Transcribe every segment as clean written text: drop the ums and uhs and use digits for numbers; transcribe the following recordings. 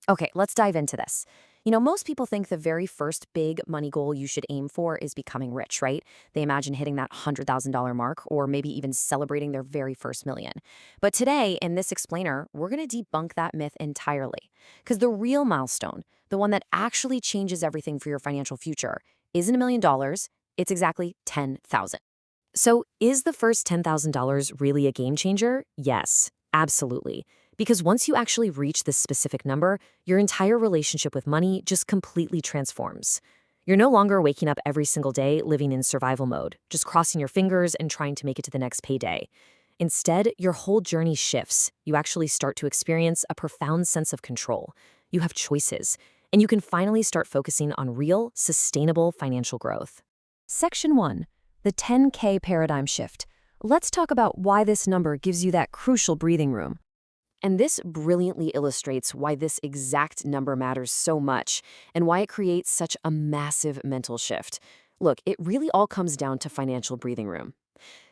Okay, let's dive into this. Most people think the very first big money goal you should aim for is becoming rich, right? They imagine hitting that $100,000 mark or maybe even celebrating their very first million. But today, in this explainer, we're going to debunk that myth entirely. Because the real milestone, the one that actually changes everything for your financial future, isn't $1 million, it's exactly 10,000. So, is the first $10,000 really a game changer? Yes, absolutely. Because once you actually reach this specific number, your entire relationship with money just completely transforms. You're no longer waking up every single day living in survival mode, just crossing your fingers and trying to make it to the next payday. Instead, your whole journey shifts. You actually start to experience a profound sense of control. You have choices, and you can finally start focusing on real, sustainable financial growth. Section 1. The 10K paradigm shift. Let's talk about why this number gives you that crucial breathing room. And this brilliantly illustrates why this exact number matters so much and why it creates such a massive mental shift. Look, it really all comes down to financial breathing room.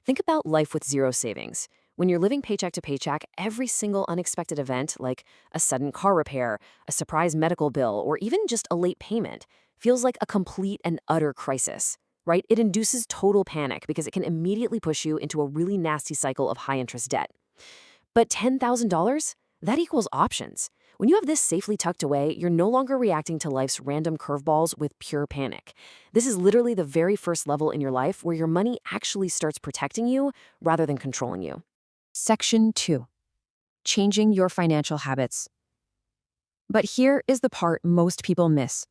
Think about life with zero savings. When you're living paycheck to paycheck, every single unexpected event, like a sudden car repair, a surprise medical bill, or even just a late payment, feels like a complete and utter crisis, right? It induces total panic because it can immediately push you into a really nasty cycle of high interest debt. But $10,000? That equals options. When you have this safely tucked away, you're no longer reacting to life's random curveballs with pure panic. This is literally the very first level in your life where your money actually starts protecting you rather than controlling you. Section 2. Changing your financial habits. But here is the part most people miss.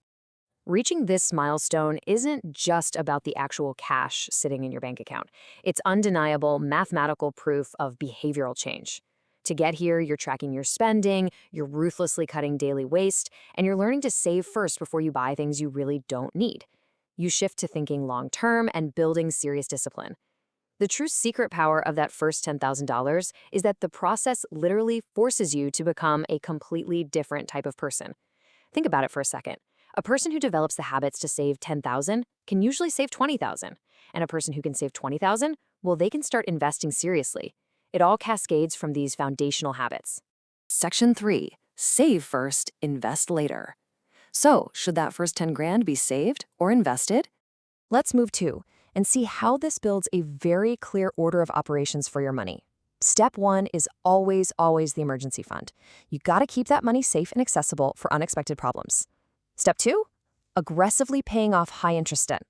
Reaching this milestone isn't just about the actual cash sitting in your bank account. It's undeniable mathematical proof of behavioral change. To get here, you're tracking your spending, you're ruthlessly cutting daily waste, and you're learning to save first before you buy things you really don't need. You shift to thinking long-term and building serious discipline. The true secret power of that first $10,000 is that the process literally forces you to become a completely different type of person. Think about it for a second. A person who develops the habits to save 10,000 can usually save 20,000, and a person who can save 20,000, well, they can start investing seriously. It all cascades from these foundational habits. Section 3. Save first, invest later. So, should that first 10 grand be saved or invested? Let's move to and see how this builds a very clear order of operations for your money. Step 1 is always the emergency fund. You gotta keep that money safe and accessible for unexpected problems. Step 2, aggressively paying off high interest debt.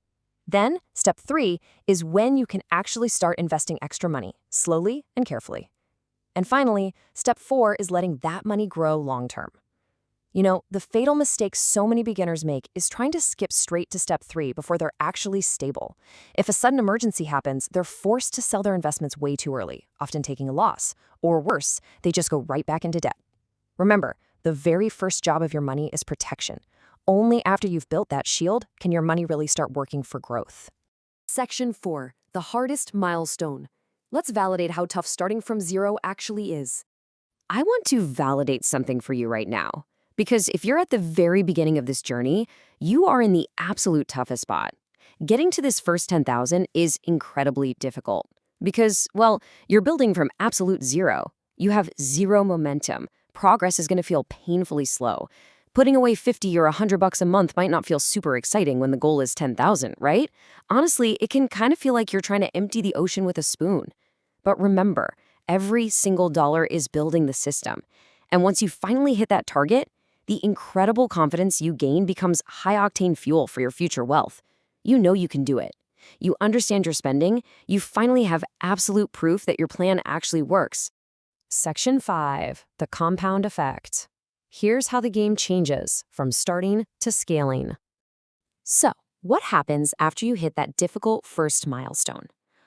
Then, step 3 is when you can actually start investing extra money, slowly and carefully. And finally, step 4 is letting that money grow long term. The fatal mistake so many beginners make is trying to skip straight to step 3 before they're actually stable. If a sudden emergency happens, they're forced to sell their investments way too early, often taking a loss. Or worse, they just go right back into debt. Remember, the very first job of your money is protection. Only after you've built that shield can your money really start working for growth. Section 4, the hardest milestone. Let's validate how tough starting from zero actually is. I want to validate something for you right now. Because if you're at the very beginning of this journey, you are in the absolute toughest spot. Getting to this first 10,000 is incredibly difficult. Because, well, you're building from absolute zero. You have zero momentum. Progress is going to feel painfully slow. Putting away 50 or $100 a month might not feel super exciting when the goal is 10,000, right? Honestly, it can kind of feel like you're trying to empty the ocean with a spoon. But remember, every single dollar is building the system. And once you finally hit that target, the incredible confidence you gain becomes high-octane fuel for your future wealth. You know you can do it. You understand your spending. You finally have absolute proof that your plan actually works. Section 5, the compound effect. Here's how the game changes from starting to scaling. So, what happens after you hit that difficult first milestone?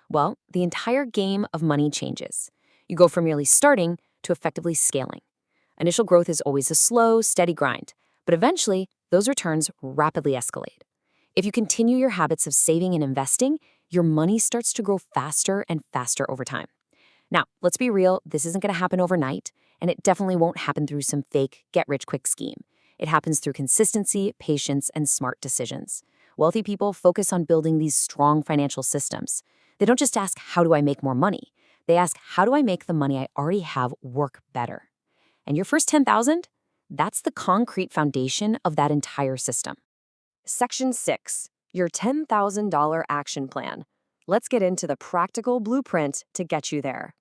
Well, the entire game of money changes. You go from merely starting to effectively scaling. Initial growth is always a slow, steady grind, but eventually, those returns rapidly escalate. If you continue your habits of saving and investing, your money starts to grow faster and faster over time. Now, let's be real, this isn't going to happen overnight, and it definitely won't happen through some fake get-rich-quick scheme. It happens through consistency, patience, and smart decisions. Wealthy people focus on building these strong financial systems. They don't just ask, how do I make more money? They ask, how do I make the money I already have work better? And your first 10,000? That's the concrete foundation of that entire system. Section 6, your $10,000 action plan. Let's get into the practical blueprint to get you there.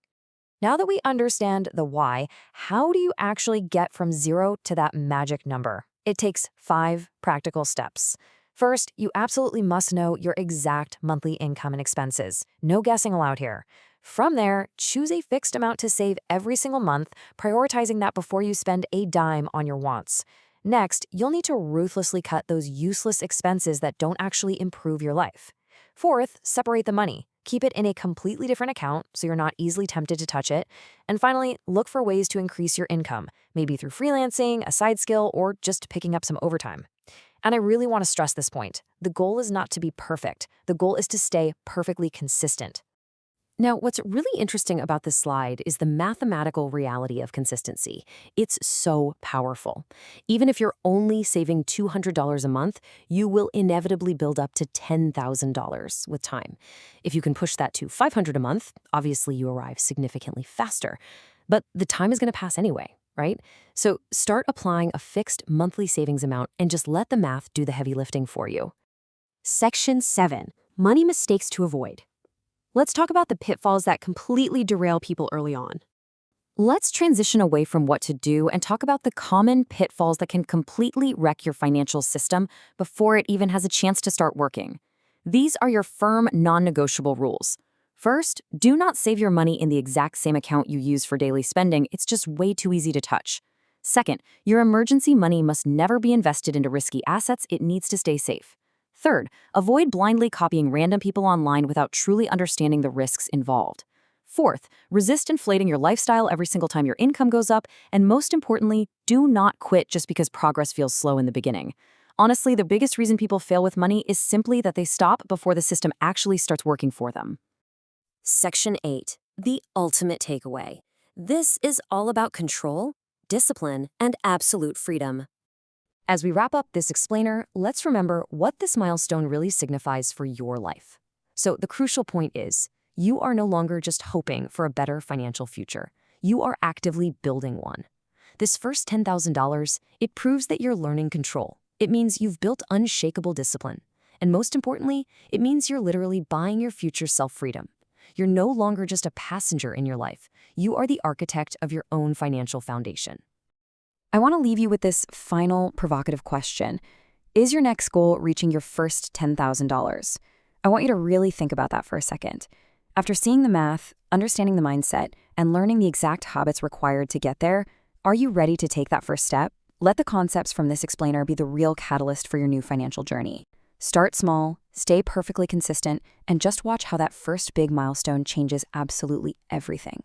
Now that we understand the why, how do you actually get from 0 to that magic number? It takes 5 practical steps. First, you absolutely must know your exact monthly income and expenses. No guessing allowed here. From there, choose a fixed amount to save every single month, prioritizing that before you spend a dime on your wants. Next, you'll need to ruthlessly cut those useless expenses that don't actually improve your life. Fourth, separate the money. Keep it in a completely different account so you're not easily tempted to touch it. And finally, look for ways to increase your income, maybe through freelancing, a side skill, or just picking up some overtime. And I really want to stress this point. The goal is not to be perfect. The goal is to stay perfectly consistent. Now, what's really interesting about this slide is the mathematical reality of consistency. It's so powerful. Even if you're only saving $200 a month, you will inevitably build up to $10,000 with time. If you can push that to $500 a month, obviously you arrive significantly faster. But the time is going to pass anyway, right? So start applying a fixed monthly savings amount and just let the math do the heavy lifting for you. Section 7, money mistakes to avoid. Let's talk about the pitfalls that completely derail people early on. Let's transition away from what to do and talk about the common pitfalls that can completely wreck your financial system before it even has a chance to start working. These are your firm, non-negotiable rules. First, do not save your money in the exact same account you use for daily spending. It's just way too easy to touch. Second, your emergency money must never be invested into risky assets. It needs to stay safe. Third, avoid blindly copying random people online without truly understanding the risks involved. Fourth, resist inflating your lifestyle every single time your income goes up. And most importantly, do not quit just because progress feels slow in the beginning. Honestly, the biggest reason people fail with money is simply that they stop before the system actually starts working for them. Section 8, the ultimate takeaway. This is all about control, discipline, and absolute freedom. As we wrap up this explainer, let's remember what this milestone really signifies for your life. So the crucial point is, you are no longer just hoping for a better financial future. You are actively building one. This first $10,000, it proves that you're learning control. It means you've built unshakable discipline. And most importantly, it means you're literally buying your future self-freedom. You're no longer just a passenger in your life. You are the architect of your own financial foundation. I want to leave you with this final provocative question. Is your next goal reaching your first $10,000? I want you to really think about that for a second. After seeing the math, understanding the mindset, and learning the exact habits required to get there, are you ready to take that first step? Let the concepts from this explainer be the real catalyst for your new financial journey. Start small, stay perfectly consistent, and just watch how that first big milestone changes absolutely everything.